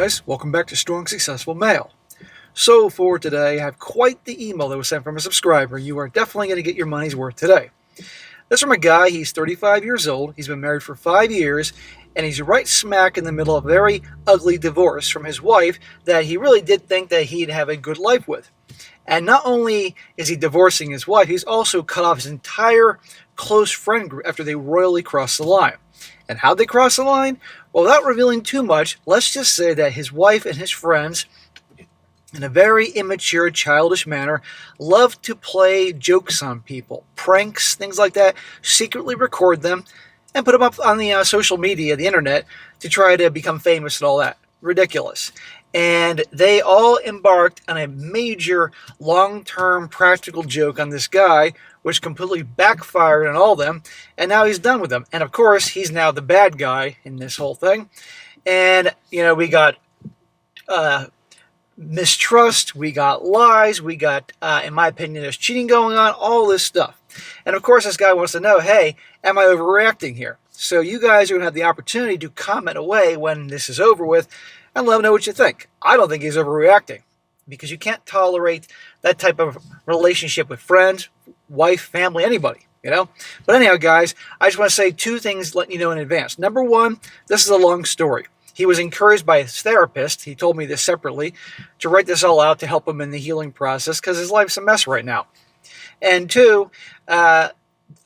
guys, welcome back to Strong Successful Mail. So for today, I have quite the email that was sent from a subscriber. You are definitely going to get your money's worth today. This is from a guy, he's 35 years old, he's been married for 5 years, and he's right smack in the middle of a very ugly divorce from his wife that he really did think that he'd have a good life with. And not only is he divorcing his wife, he's also cut off his entire close friend group after they royally crossed the line. And how'd they cross the line? Well, without revealing too much, let's just say that his wife and his friends, in a very immature, childish manner, love to play jokes on people, pranks, things like that, secretly record them, and put them up on the social media, the internet, to try to become famous and all that. Ridiculous. And they all embarked on a major long-term practical joke on this guy, which completely backfired on all of them, and now he's done with them. And of course, he's now the bad guy in this whole thing. And, we got mistrust, we got lies, we got, in my opinion, there's cheating going on, all this stuff. And of course, this guy wants to know, hey, am I overreacting here? So you guys are going to have the opportunity to comment away when this is over with, and let him know what you think. I don't think he's overreacting, because you can't tolerate that type of relationship with friends, wife, family, anybody, But anyhow, guys, I just want to say two things letting you know in advance. Number one, this is a long story. He was encouraged by his therapist, he told me this separately, to write this all out to help him in the healing process, because his life's a mess right now. And two, like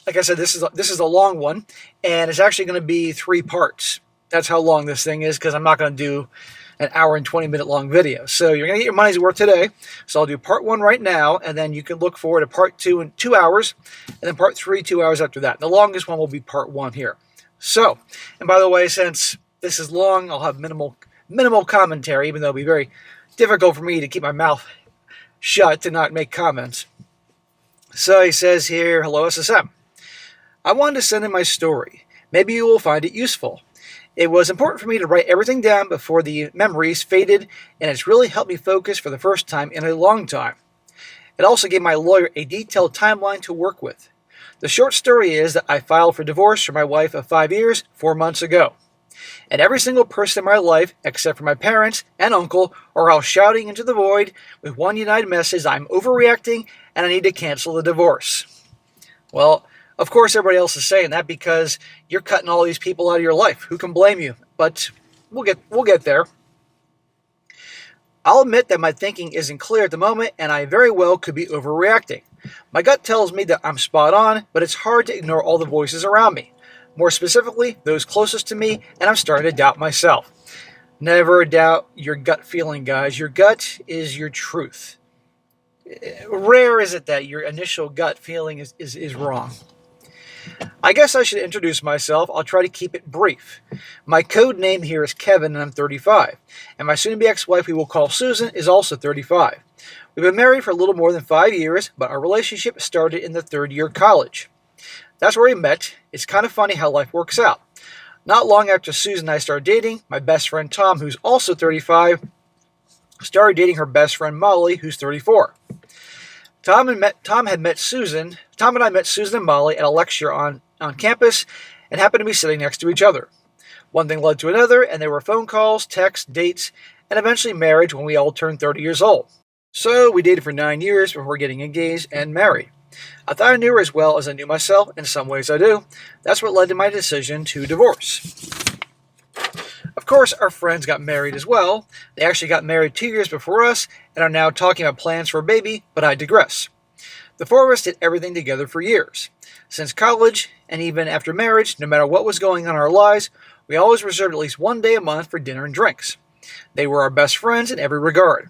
I said, this is a long one, and it's actually going to be 3 parts. That's how long this thing is, because I'm not going to do an hour and 20-minute long video. So you're going to get your money's worth today. So I'll do part 1 right now, and then you can look forward to part 2 in 2 hours, and then part 3 2 hours after that. The longest one will be part 1 here. So, and by the way, since this is long, I'll have minimal commentary, even though it'll be very difficult for me to keep my mouth shut to not make comments. So he says here, hello SSM. I wanted to send in my story. Maybe you will find it useful. It was important for me to write everything down before the memories faded, and it's really helped me focus for the first time in a long time. It also gave my lawyer a detailed timeline to work with. The short story is that I filed for divorce from my wife of 5 years, 4 months ago. And every single person in my life, except for my parents and uncle, are all shouting into the void with one united message: I'm overreacting and I need to cancel the divorce. Well, of course everybody else is saying that because you're cutting all these people out of your life. Who can blame you? But we'll get there. I'll admit that my thinking isn't clear at the moment, and I very well could be overreacting. My gut tells me that I'm spot on, but it's hard to ignore all the voices around me. More specifically, those closest to me, and I'm starting to doubt myself. Never doubt your gut feeling, guys. Your gut is your truth. Rare is it that your initial gut feeling is wrong. I guess I should introduce myself. I'll try to keep it brief. My code name here is Kevin, and I'm 35. And my soon-to-be ex-wife, we will call Susan, is also 35. We've been married for a little more than 5 years, but our relationship started in the 3rd year of college. That's where we met. It's kind of funny how life works out. Not long after Susan and I started dating, my best friend Tom, who's also 35, started dating her best friend Molly, who's 34. Tom and I met Susan and Molly at a lecture on campus and happened to be sitting next to each other. One thing led to another, and there were phone calls, texts, dates, and eventually marriage when we all turned 30 years old. So we dated for 9 years before getting engaged and married. I thought I knew her as well as I knew myself. In some ways I do. That's what led to my decision to divorce. Of course, our friends got married as well. They actually got married 2 years before us and are now talking about plans for a baby, but I digress. The 4 of us did everything together for years. Since college, and even after marriage, no matter what was going on in our lives, we always reserved at least one day a month for dinner and drinks. They were our best friends in every regard.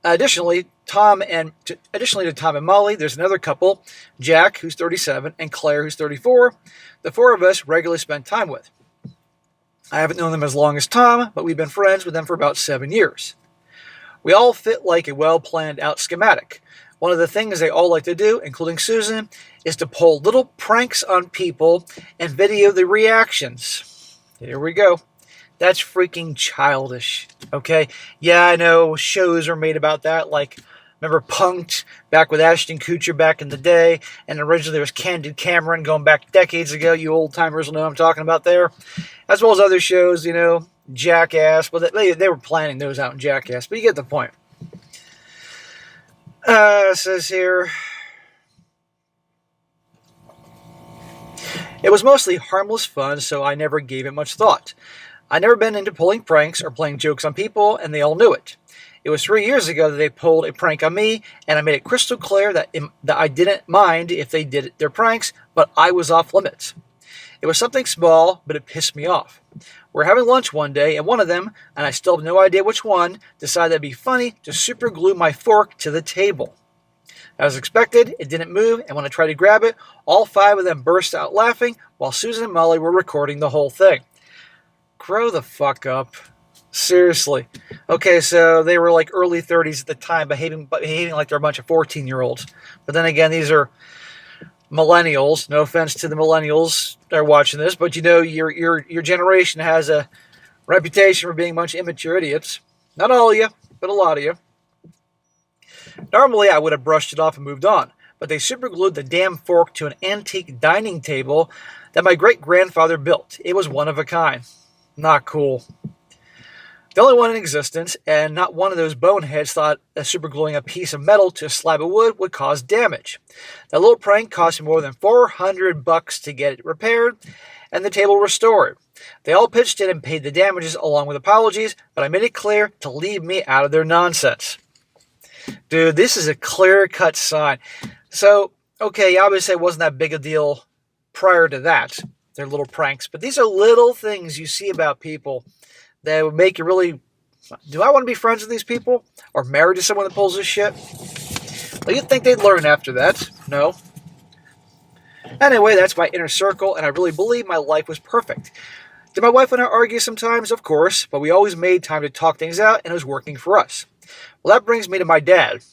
Additionally to Tom and Molly, there's another couple, Jack, who's 37, and Claire, who's 34, the 4 of us regularly spend time with. I haven't known them as long as Tom, but we've been friends with them for about 7 years. We all fit like a well-planned out schematic. One of the things they all like to do, including Susan, is to pull little pranks on people and video the reactions. Here we go. That's freaking childish, okay? Yeah, I know shows are made about that, like, remember Punk'd, back with Ashton Kutcher back in the day, and originally there was Candid Cameron going back decades ago. You old-timers will know what I'm talking about there. As well as other shows, Jackass. Well, they were planning those out in Jackass, but you get the point. It says here, it was mostly harmless fun, so I never gave it much thought. I'd never been into pulling pranks or playing jokes on people, and they all knew it. It was 3 years ago that they pulled a prank on me, and I made it crystal clear that I didn't mind if they did their pranks, but I was off limits. It was something small, but it pissed me off. We're having lunch one day, and one of them, and I still have no idea which one, decided it'd be funny to super glue my fork to the table. As expected, it didn't move, and when I tried to grab it, all 5 of them burst out laughing while Susan and Molly were recording the whole thing. Grow the fuck up. Seriously. Okay, so they were like early 30s at the time, behaving like they're a bunch of 14-year-olds. But then again, these are millennials. No offense to the millennials that are watching this, but you know your generation has a reputation for being a bunch of immature idiots. Not all of you, but a lot of you. Normally, I would have brushed it off and moved on, but they superglued the damn fork to an antique dining table that my great-grandfather built. It was one of a kind. Not cool. The only one in existence, and not one of those boneheads thought that supergluing a piece of metal to a slab of wood would cause damage. That little prank cost me more than $400 to get it repaired and the table restored. They all pitched in and paid the damages along with apologies, but I made it clear to leave me out of their nonsense. Dude, this is a clear-cut sign. So, okay, obviously it wasn't that big a deal prior to that, their little pranks, but these are little things you see about people that would make you really, do I want to be friends with these people? Or married to someone that pulls this shit? Well, you'd think they'd learn after that. No. Anyway, that's my inner circle, and I really believe my life was perfect. Did my wife and I argue sometimes? Of course, but we always made time to talk things out, and it was working for us. Well, that brings me to my dad.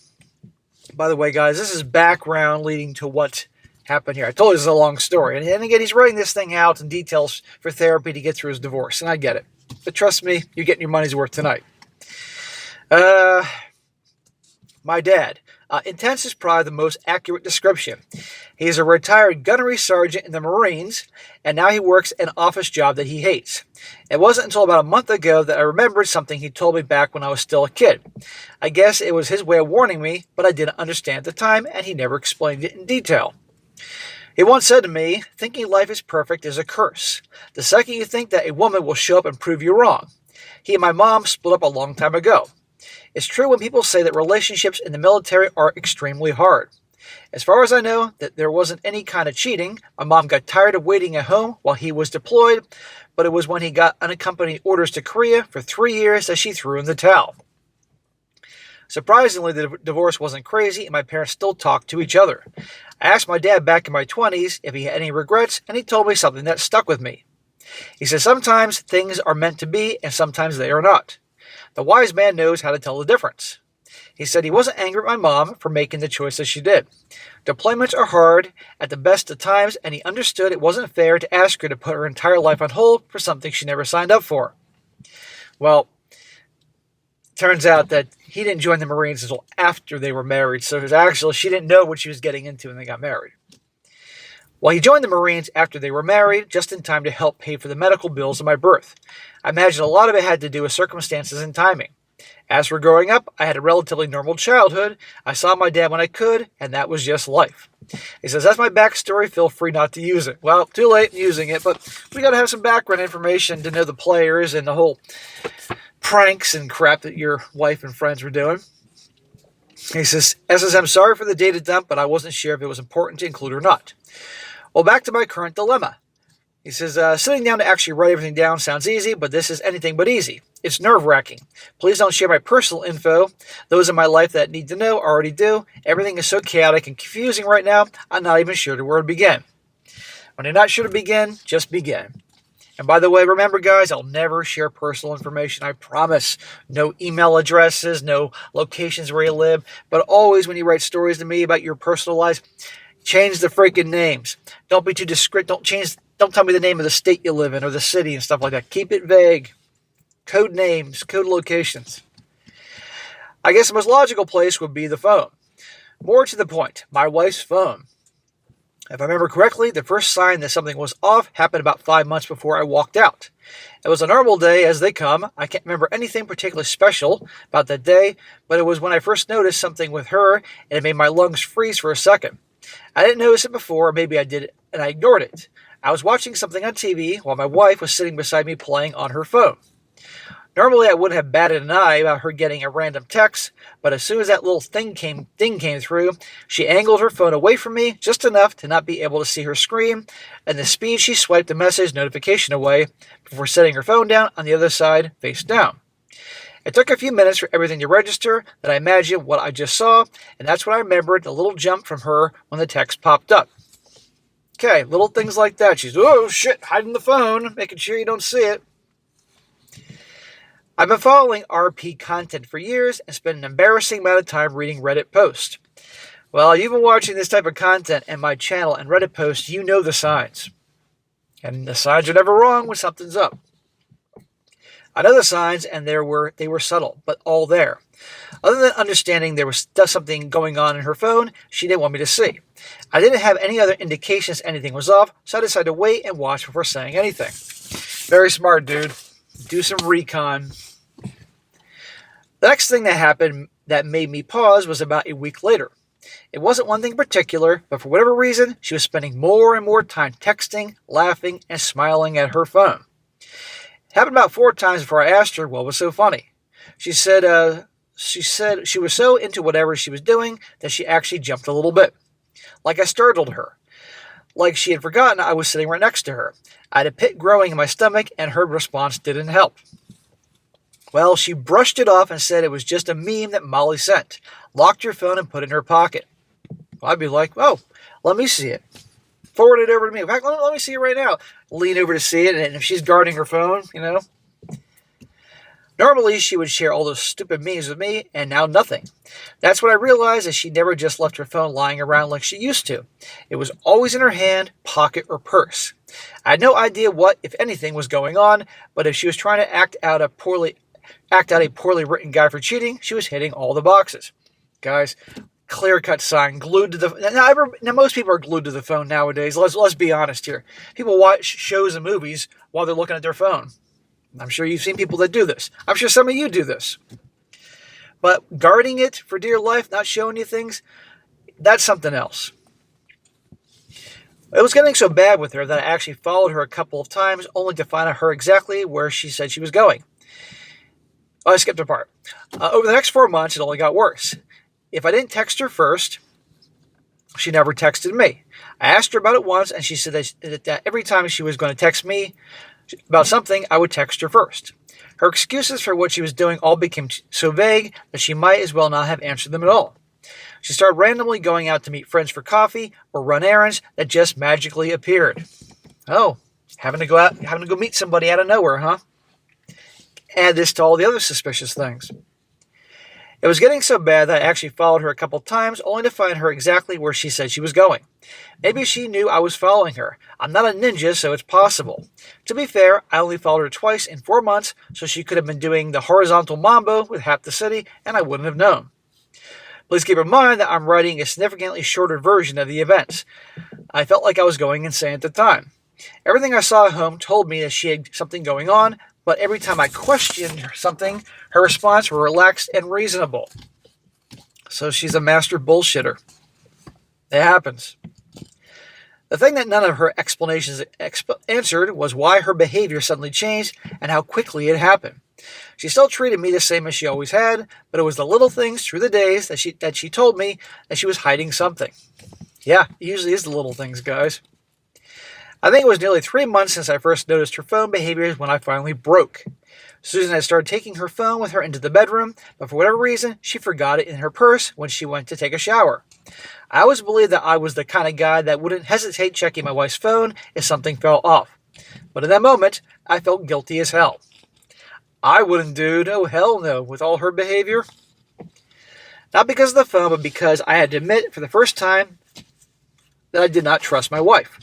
By the way, guys, this is background leading to what happened here. I told you this is a long story. And again, he's writing this thing out in details for therapy to get through his divorce, and I get it. But trust me, you're getting your money's worth tonight. My dad. Intense is probably the most accurate description. He's a retired gunnery sergeant in the Marines, and now he works an office job that he hates. It wasn't until about a month ago that I remembered something he told me back when I was still a kid. I guess it was his way of warning me, but I didn't understand at the time, and he never explained it in detail. He once said to me, thinking life is perfect is a curse. The second you think that a woman will show up and prove you wrong. He and my mom split up a long time ago. It's true when people say that relationships in the military are extremely hard. As far as I know, that there wasn't any kind of cheating. My mom got tired of waiting at home while he was deployed, but it was when he got unaccompanied orders to Korea for 3 years that she threw in the towel. Surprisingly, the divorce wasn't crazy, and my parents still talked to each other. I asked my dad back in my 20s if he had any regrets, and he told me something that stuck with me. He said sometimes things are meant to be, and sometimes they are not. The wise man knows how to tell the difference. He said he wasn't angry at my mom for making the choices she did. Deployments are hard at the best of times, and he understood it wasn't fair to ask her to put her entire life on hold for something she never signed up for. Well, turns out that he didn't join the Marines until after they were married, so it was actually she didn't know what she was getting into when they got married. Well, he joined the Marines after they were married, just in time to help pay for the medical bills of my birth. I imagine a lot of it had to do with circumstances and timing. As for growing up, I had a relatively normal childhood. I saw my dad when I could, and that was just life. He says, that's my backstory. Feel free not to use it. Well, too late in using it, but we got to have some background information to know the players and the whole pranks and crap that your wife and friends were doing. He says, I'm sorry for the data dump, but I wasn't sure if it was important to include or not. Well, back to my current dilemma. He says, sitting down to actually write everything down sounds easy, but this is anything but easy. It's nerve-wracking. Please don't share my personal info. Those in my life that need to know already do. Everything is so chaotic and confusing right now, I'm not even sure where to begin. When you're not sure to begin, just begin. And by the way, remember guys, I'll never share personal information, I promise. No email addresses, no locations where you live, but always when you write stories to me about your personal life, change the freaking names. Don't be too discreet. Don't tell me the name of the state you live in or the city and stuff like that. Keep it vague. Code names, code locations. I guess the most logical place would be the phone. More to the point, my wife's phone. If I remember correctly, the first sign that something was off happened about 5 months before I walked out. It was a normal day as they come. I can't remember anything particularly special about that day, but it was when I first noticed something with her, and it made my lungs freeze for a second. I didn't notice it before, or maybe I did, and I ignored it. I was watching something on TV while my wife was sitting beside me playing on her phone. Normally, I wouldn't have batted an eye about her getting a random text, but as soon as that little thing came through, she angled her phone away from me just enough to not be able to see her screen, and the speed she swiped the message notification away before setting her phone down on the other side, face down. It took a few minutes for everything to register that I imagined what I just saw, and that's when I remembered the little jump from her when the text popped up. Okay, little things like that. She's, oh shit, hiding the phone, making sure you don't see it. I've been following RP content for years and spent an embarrassing amount of time reading Reddit posts. Well, you've been watching this type of content and my channel and Reddit posts, you know the signs. And the signs are never wrong when something's up. I know the signs, and they were subtle, but all there. Other than understanding there was something going on in her phone, she didn't want me to see. I didn't have any other indications anything was off, so I decided to wait and watch before saying anything. Very smart, dude. Do some recon. The next thing that happened that made me pause was about a week later. It wasn't one thing in particular, but for whatever reason, she was spending more and more time texting, laughing, and smiling at her phone. It happened about 4 times before I asked her what was so funny. She said she was so into whatever she was doing that she actually jumped a little bit. Like I startled her. Like she had forgotten I was sitting right next to her. I had a pit growing in my stomach, and her response didn't help. Well, she brushed it off and said it was just a meme that Molly sent. Locked her phone and put it in her pocket. Well, I'd be like, oh, let me see it. Forward it over to me. In fact, let me see it right now. Lean over to see it, and if she's guarding her phone, Normally, she would share all those stupid memes with me, and now nothing. That's when I realized that she never just left her phone lying around like she used to. It was always in her hand, pocket, or purse. I had no idea what, if anything, was going on, but if she was trying to act out a poorly written guy for cheating, she was hitting all the boxes. Guys, clear-cut sign, glued to the... Now, most people are glued to the phone nowadays. Let's be honest here. People watch shows and movies while they're looking at their phone. I'm sure you've seen people that do this. I'm sure some of you do this. But guarding it for dear life, not showing you things, that's something else. It was getting so bad with her that I actually followed her a couple of times, only to find out her exactly where she said she was going. Oh, I skipped a part. Over the next 4 months, it only got worse. If I didn't text her first, she never texted me. I asked her about it once, and she said that every time she was going to text me about something, I would text her first. Her excuses for what she was doing all became so vague that she might as well not have answered them at all. She started randomly going out to meet friends for coffee or run errands that just magically appeared. Oh, having to go meet somebody out of nowhere, huh? Add this to all the other suspicious things. It was getting so bad that I actually followed her a couple times, only to find her exactly where she said she was going. Maybe she knew I was following her. I'm not a ninja, so it's possible. To be fair, I only followed her twice in 4 months, so she could have been doing the horizontal mambo with half the city, and I wouldn't have known. Please keep in mind that I'm writing a significantly shorter version of the events. I felt like I was going insane at the time. Everything I saw at home told me that she had something going on, but every time I questioned something, her response were relaxed and reasonable. So she's a master bullshitter. It happens. The thing that none of her explanations answered was why her behavior suddenly changed and how quickly it happened. She still treated me the same as she always had, but it was the little things through the days that she told me that she was hiding something. Yeah, it usually is the little things, guys. I think it was nearly 3 months since I first noticed her phone behaviors when I finally broke. Susan had started taking her phone with her into the bedroom, but for whatever reason, she forgot it in her purse when she went to take a shower. I always believed that I was the kind of guy that wouldn't hesitate checking my wife's phone if something fell off. But in that moment, I felt guilty as hell. I wouldn't, dude. Oh, hell no, with all her behavior. Not because of the phone, but because I had to admit for the first time that I did not trust my wife.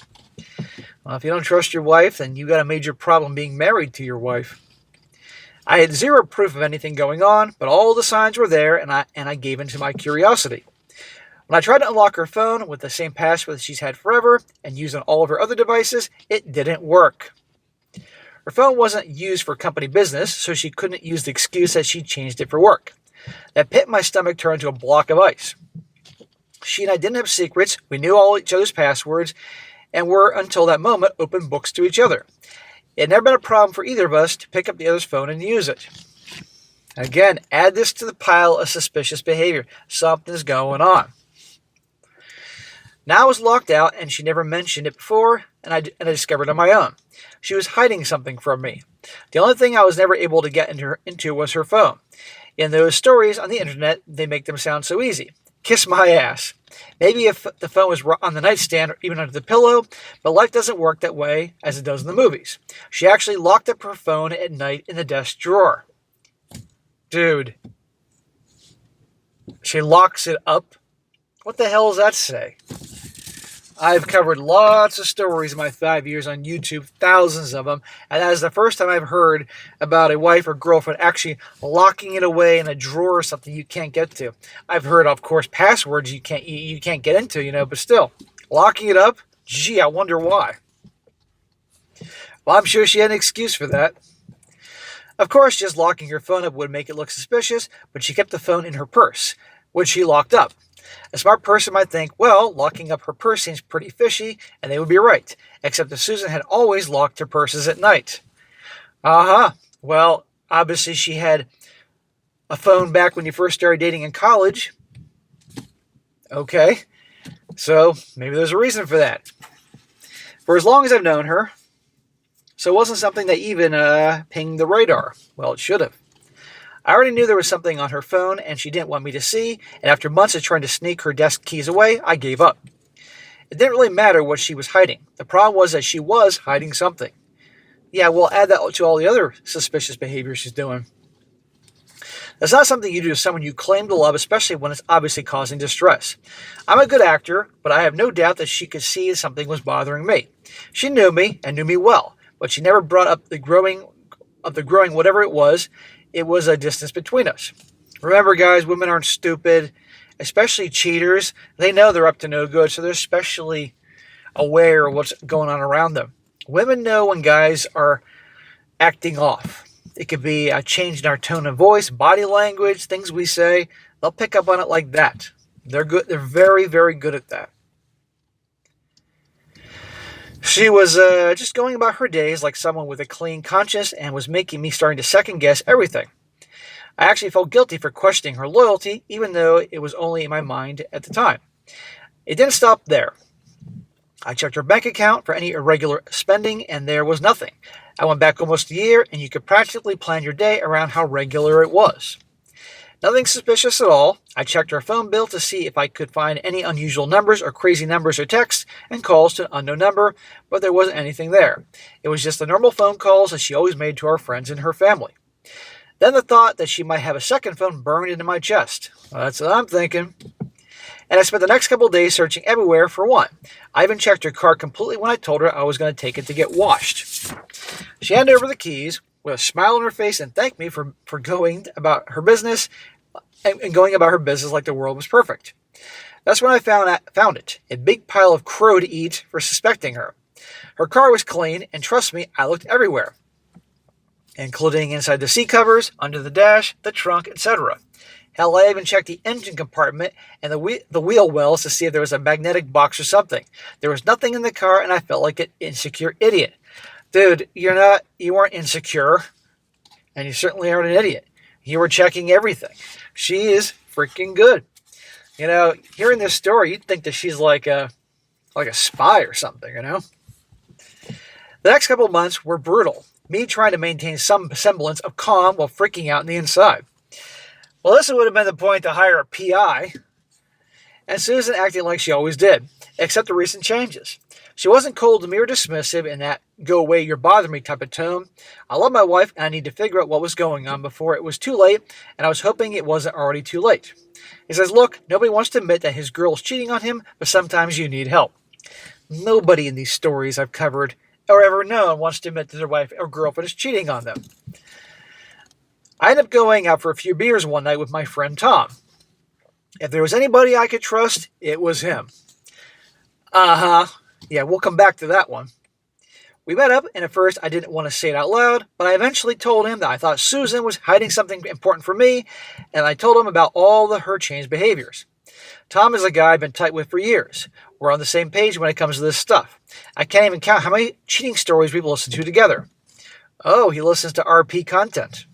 Well, if you don't trust your wife, then you got a major problem being married to your wife. I had zero proof of anything going on, but all the signs were there, and I gave in to my curiosity. When I tried to unlock her phone with the same password she's had forever and used on all of her other devices, it didn't work. Her phone wasn't used for company business, so she couldn't use the excuse that she changed it for work. That pit in my stomach turned into a block of ice. She and I didn't have secrets, we knew all each other's passwords, and were, until that moment, open books to each other. It had never been a problem for either of us to pick up the other's phone and use it. Again, add this to the pile of suspicious behavior. Something's going on. Now I was locked out, and she never mentioned it before, and I discovered on my own. She was hiding something from me. The only thing I was never able to get into was her phone. In those stories on the internet, they make them sound so easy. Kiss my ass. Maybe if the phone was on the nightstand or even under the pillow, but life doesn't work that way as it does in the movies. She actually locked up her phone at night in the desk drawer. Dude. She locks it up? What the hell does that say? I've covered lots of stories in my 5 years on YouTube, thousands of them, and that is the first time I've heard about a wife or girlfriend actually locking it away in a drawer or something you can't get to. I've heard, of course, passwords you can't get into, but still, locking it up? Gee, I wonder why. Well, I'm sure she had an excuse for that. Of course, just locking her phone up would make it look suspicious, but she kept the phone in her purse, which she locked up. A smart person might think, well, locking up her purse seems pretty fishy, and they would be right, except that Susan had always locked her purses at night. Well, obviously she had a phone back when you first started dating in college. Okay, so maybe there's a reason for that. For as long as I've known her, so it wasn't something that even pinged the radar. Well, it should have. I already knew there was something on her phone, and she didn't want me to see, and after months of trying to sneak her desk keys away, I gave up. It didn't really matter what she was hiding. The problem was that she was hiding something. Yeah, we'll add that to all the other suspicious behavior she's doing. That's not something you do to someone you claim to love, especially when it's obviously causing distress. I'm a good actor, but I have no doubt that she could see something was bothering me. She knew me, and knew me well, but she never brought up the growing whatever it was. It was a distance between us. Remember, guys, women aren't stupid, especially cheaters. They know they're up to no good, so they're especially aware of what's going on around them. Women know when guys are acting off. It could be a change in our tone of voice, body language, things we say. They'll pick up on it like that. They're good. They're very, very good at that. She was just going about her days like someone with a clean conscience and was making me starting to second-guess everything. I actually felt guilty for questioning her loyalty, even though it was only in my mind at the time. It didn't stop there. I checked her bank account for any irregular spending, and there was nothing. I went back almost a year, and you could practically plan your day around how regular it was. Nothing suspicious at all. I checked her phone bill to see if I could find any unusual numbers or crazy numbers or texts and calls to an unknown number, but there wasn't anything there. It was just the normal phone calls that she always made to our friends and her family. Then the thought that she might have a second phone burned into my chest. Well, that's what I'm thinking. And I spent the next couple of days searching everywhere for one. I even checked her car completely when I told her I was going to take it to get washed. She handed over the keys with a smile on her face and thanked me for going about her business and going about her business like the world was perfect. That's when I found it, a big pile of crow to eat for suspecting her. Her car was clean, and trust me, I looked everywhere, including inside the seat covers, under the dash, the trunk, etc. Hell, I even checked the engine compartment and the wheel wells to see if there was a magnetic box or something. There was nothing in the car, and I felt like an insecure idiot. Dude, you weren't insecure, and you certainly aren't an idiot. You were checking everything. She is freaking good. Hearing this story, you'd think that she's like a spy or something, The next couple of months were brutal. Me trying to maintain some semblance of calm while freaking out on the inside. Well, this would have been the point to hire a PI, and Susan acting like she always did, except the recent changes. She wasn't cold to me or dismissive in that go away, you're bothering me type of tone. I love my wife, and I need to figure out what was going on before it was too late, and I was hoping it wasn't already too late. He says, look, nobody wants to admit that his girl is cheating on him, but sometimes you need help. Nobody in these stories I've covered or ever known wants to admit that their wife or girlfriend is cheating on them. I ended up going out for a few beers one night with my friend Tom. If there was anybody I could trust, it was him. Uh-huh. Yeah, we'll come back to that one. We met up, and at first I didn't want to say it out loud, but I eventually told him that I thought Susan was hiding something important from me, and I told him about all her changed behaviors. Tom is a guy I've been tight with for years. We're on the same page when it comes to this stuff. I can't even count how many cheating stories we've listened to together. Oh, he listens to RP content.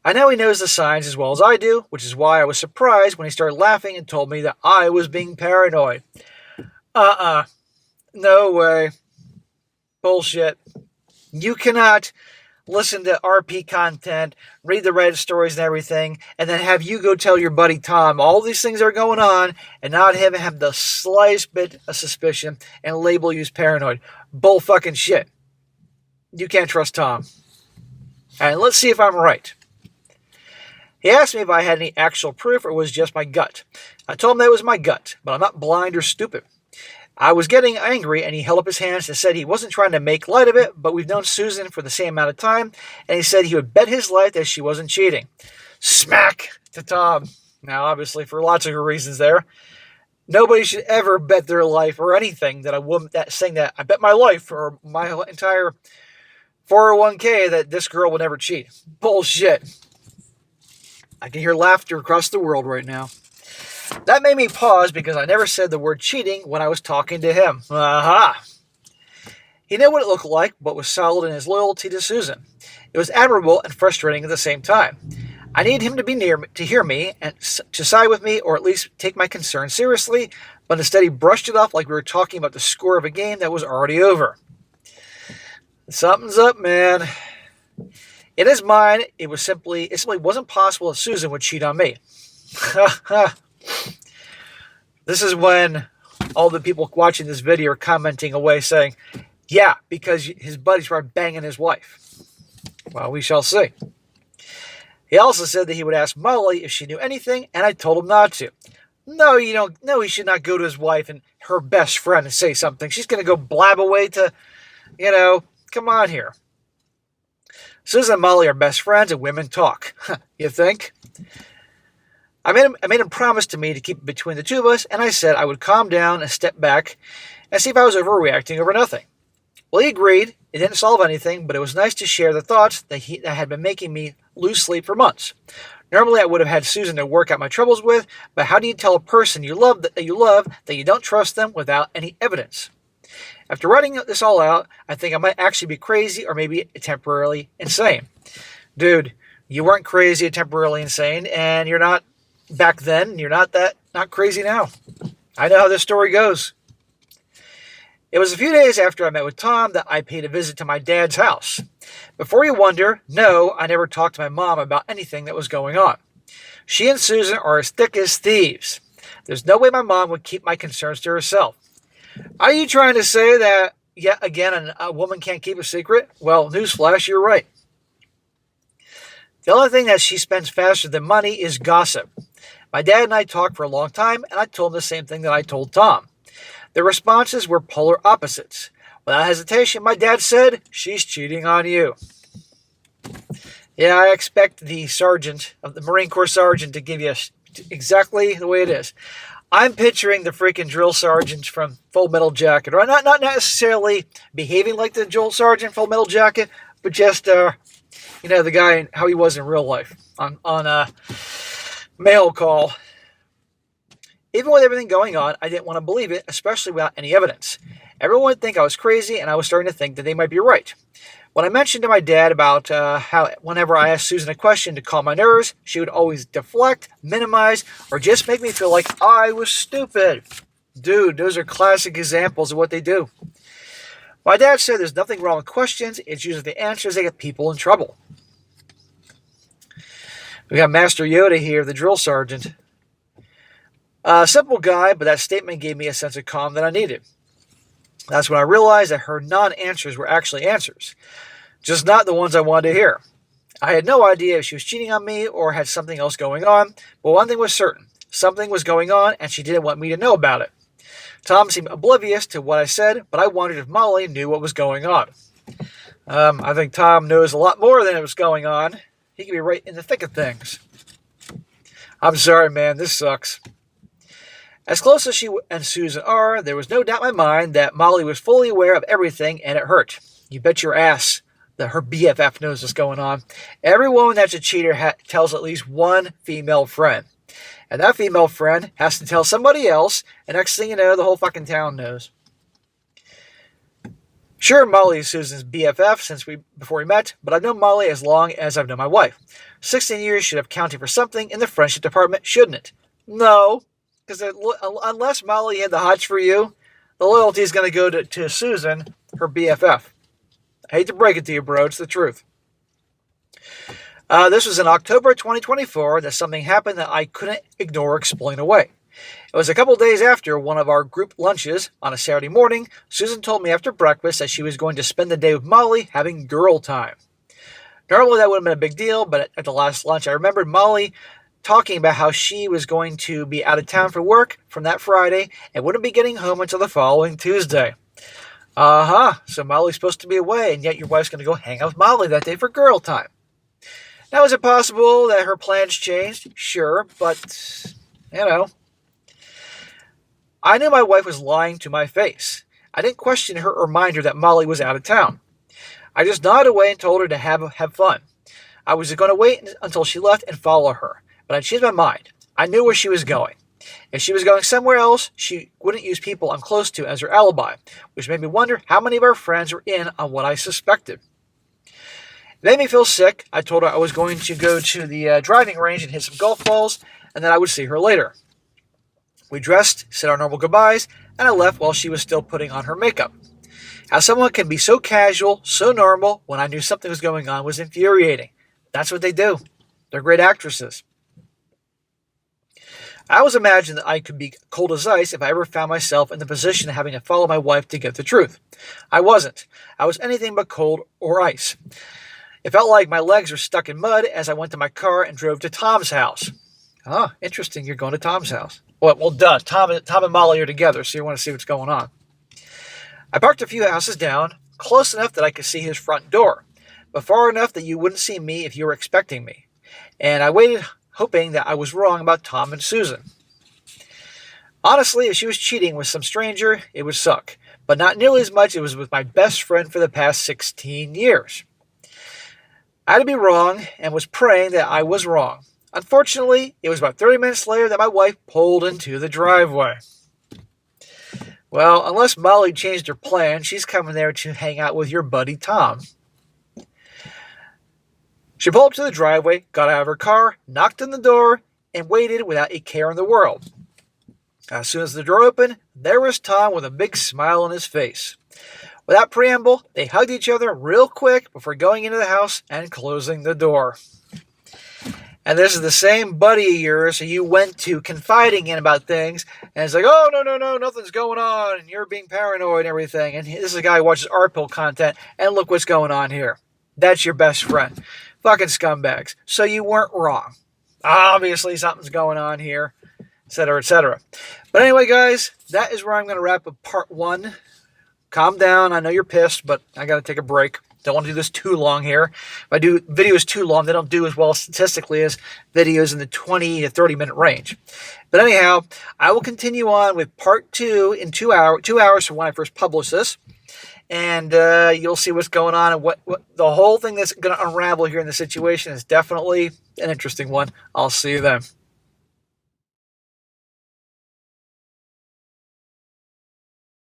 I know he knows the signs as well as I do, which is why I was surprised when he started laughing and told me that I was being paranoid. No way. Bullshit. You cannot listen to RP content, read the Reddit stories and everything, and then have you go tell your buddy Tom all these things are going on and not have the slightest bit of suspicion and label you as paranoid. Bull fucking shit. You can't trust Tom. And let's see if I'm right. He asked me if I had any actual proof or it was just my gut. I told him that it was my gut, but I'm not blind or stupid. I was getting angry, and he held up his hands and said he wasn't trying to make light of it, but we've known Susan for the same amount of time, and he said he would bet his life that she wasn't cheating. Smack to Tom. Now, obviously, for lots of reasons there. Nobody should ever bet their life or anything that a woman that saying that I bet my life or my entire 401k that this girl will never cheat. Bullshit. I can hear laughter across the world right now. That made me pause because I never said the word cheating when I was talking to him. Aha! He knew what it looked like, but was solid in his loyalty to Susan. It was admirable and frustrating at the same time. I needed him to be near me, to hear me and to side with me, or at least take my concern seriously, but instead he brushed it off like we were talking about the score of a game that was already over. Something's up, man. In his mind, it simply wasn't possible that Susan would cheat on me. This is when all the people watching this video are commenting away saying, yeah, because his buddies started banging his wife. Well, we shall see. He also said that he would ask Molly if she knew anything, and I told him not to. No, you don't. No, he should not go to his wife and her best friend and say something. She's going to go blab away to, come on here. Susan and Molly are best friends and women talk. You think? I made him promise to me to keep it between the two of us, and I said I would calm down and step back and see if I was overreacting over nothing. Well, he agreed. It didn't solve anything, but it was nice to share the thoughts that had been making me lose sleep for months. Normally, I would have had Susan to work out my troubles with, but how do you tell a person you love that you don't trust them without any evidence? After writing this all out, I think I might actually be crazy or maybe temporarily insane. Dude, you weren't crazy or temporarily insane, and you're not back then. You're not crazy now. I know how this story goes. It was a few days after I met with Tom that I paid a visit to my dad's house. Before you wonder, no, I never talked to my mom about anything that was going on. She and Susan are as thick as thieves. There's no way my mom would keep my concerns to herself. Are you trying to say that, yet again, a woman can't keep a secret? Well, newsflash, you're right. The only thing that she spends faster than money is gossip. My dad and I talked for a long time, and I told him the same thing that I told Tom. Their responses were polar opposites. Without hesitation, my dad said, she's cheating on you. Yeah, I expect the Marine Corps sergeant to give you exactly the way it is. I'm picturing the freaking drill sergeant from Full Metal Jacket. Or not necessarily behaving like the drill sergeant Full Metal Jacket, but just, the guy, how he was in real life on mail call. Even with everything going on, I didn't want to believe it, especially without any evidence. Everyone would think I was crazy, and I was starting to think that they might be right. When I mentioned to my dad about how whenever I asked Susan a question to calm my nerves, she would always deflect, minimize, or just make me feel like I was stupid. Dude, those are classic examples of what they do. My dad said there's nothing wrong with questions, it's usually the answers that get people in trouble. We got Master Yoda here, the drill sergeant. A simple guy, but that statement gave me a sense of calm that I needed. That's when I realized that her non-answers were actually answers, just not the ones I wanted to hear. I had no idea if she was cheating on me or had something else going on, but one thing was certain. Something was going on, and she didn't want me to know about it. Tom seemed oblivious to what I said, but I wondered if Molly knew what was going on. I think Tom knows a lot more than was going on. He could be right in the thick of things. I'm sorry, man. This sucks. As close as she and Susan are, there was no doubt in my mind that Molly was fully aware of everything, and it hurt. You bet your ass that her BFF knows what's going on. Every woman that's a cheater tells at least one female friend. And that female friend has to tell somebody else, and next thing you know, the whole fucking town knows. Sure, Molly is Susan's BFF before we met, but I've known Molly as long as I've known my wife. 16 years should have counted for something in the friendship department, shouldn't it? No, because unless Molly had the hots for you, the loyalty is going to go to Susan, her BFF. I hate to break it to you, bro. It's the truth. This was in October 2024 that something happened that I couldn't ignore or explain away. It was a couple days after one of our group lunches on a Saturday morning. Susan told me after breakfast that she was going to spend the day with Molly having girl time. Normally that would have been a big deal, but at the last lunch I remembered Molly talking about how she was going to be out of town for work from that Friday and wouldn't be getting home until the following Tuesday. So Molly's supposed to be away, and yet your wife's going to go hang out with Molly that day for girl time. Now, is it possible that her plans changed? Sure, but, I knew my wife was lying to my face. I didn't question her or remind her that Molly was out of town. I just nodded away and told her to have fun. I was going to wait until she left and follow her, but I changed my mind. I knew where she was going. If she was going somewhere else, she wouldn't use people I'm close to as her alibi, which made me wonder how many of our friends were in on what I suspected. It made me feel sick. I told her I was going to go to the driving range and hit some golf balls, and that I would see her later. We dressed, said our normal goodbyes, and I left while she was still putting on her makeup. How someone can be so casual, so normal, when I knew something was going on was infuriating. That's what they do. They're great actresses. I always imagined that I could be cold as ice if I ever found myself in the position of having to follow my wife to get the truth. I wasn't. I was anything but cold or ice. It felt like my legs were stuck in mud as I went to my car and drove to Tom's house. Oh, interesting. You're going to Tom's house. Well, duh. Tom and Molly are together, so you want to see what's going on. I parked a few houses down, close enough that I could see his front door, but far enough that you wouldn't see me if you were expecting me. And I waited, hoping that I was wrong about Tom and Susan. Honestly, if she was cheating with some stranger, it would suck, but not nearly as much as it was with my best friend for the past 16 years. I had to be wrong and was praying that I was wrong. Unfortunately, it was about 30 minutes later that my wife pulled into the driveway. Well, unless Molly changed her plan, she's coming there to hang out with your buddy Tom. She pulled up to the driveway, got out of her car, knocked on the door, and waited without a care in the world. As soon as the door opened, there was Tom with a big smile on his face. Without preamble, they hugged each other real quick before going into the house and closing the door. And this is the same buddy of yours who you went to confiding in about things, and it's like, oh, no, nothing's going on, and you're being paranoid and everything. And this is a guy who watches art pill content, and look what's going on here. That's your best friend. Fucking scumbags. So you weren't wrong. Obviously something's going on here, etc., etc. But anyway, guys, that is where I'm going to wrap up part 1. Calm down. I know you're pissed, but I got to take a break. Don't want to do this too long here. If I do videos too long, they don't do as well statistically as videos in the 20 to 30 minute range. But anyhow, I will continue on with part 2 in 2 hours from when I first publish this. And you'll see what's going on, and what the whole thing that's going to unravel here in the situation is definitely an interesting one. I'll see you then.